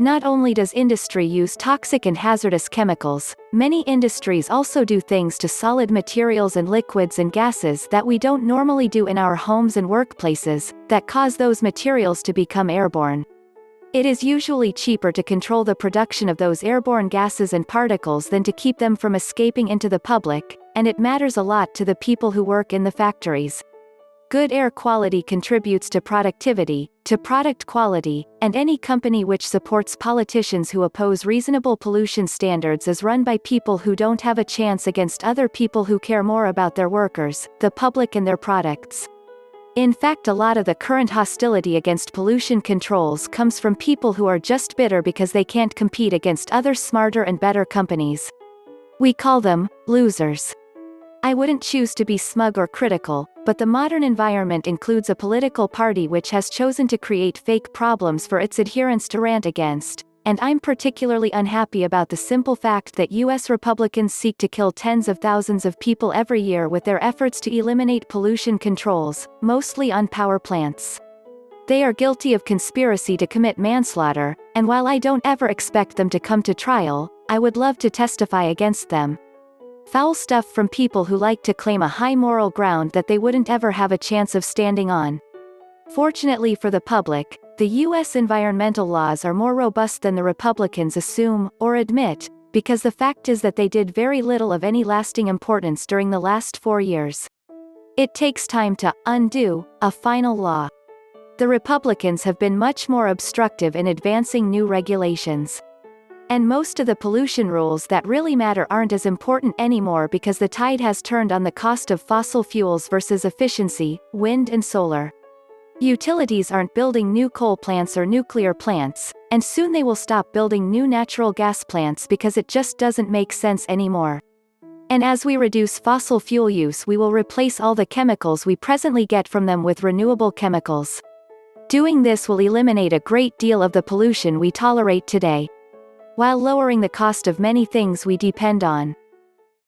Not only does industry use toxic and hazardous chemicals, many industries also do things to solid materials and liquids and gases that we don't normally do in our homes and workplaces, that cause those materials to become airborne. It is usually cheaper to control the production of those airborne gases and particles than to keep them from escaping into the public, and it matters a lot to the people who work in the factories. Good air quality contributes to productivity, to product quality, and any company which supports politicians who oppose reasonable pollution standards is run by people who don't have a chance against other people who care more about their workers, the public and their products. In fact, a lot of the current hostility against pollution controls comes from people who are just bitter because they can't compete against other smarter and better companies. We call them losers. I wouldn't choose to be smug or critical, but the modern environment includes a political party which has chosen to create fake problems for its adherents to rant against, and I'm particularly unhappy about the simple fact that US Republicans seek to kill tens of thousands of people every year with their efforts to eliminate pollution controls, mostly on power plants. They are guilty of conspiracy to commit manslaughter, and while I don't ever expect them to come to trial, I would love to testify against them. Foul stuff from people who like to claim a high moral ground that they wouldn't ever have a chance of standing on. Fortunately for the public, the US environmental laws are more robust than the Republicans assume, or admit, because the fact is that they did very little of any lasting importance during the last 4 years. It takes time to undo a final law. The Republicans have been much more obstructive in advancing new regulations. And most of the pollution rules that really matter aren't as important anymore because the tide has turned on the cost of fossil fuels versus efficiency, wind and solar. Utilities aren't building new coal plants or nuclear plants, and soon they will stop building new natural gas plants because it just doesn't make sense anymore. And as we reduce fossil fuel use, we will replace all the chemicals we presently get from them with renewable chemicals. Doing this will eliminate a great deal of the pollution we tolerate today, while lowering the cost of many things we depend on.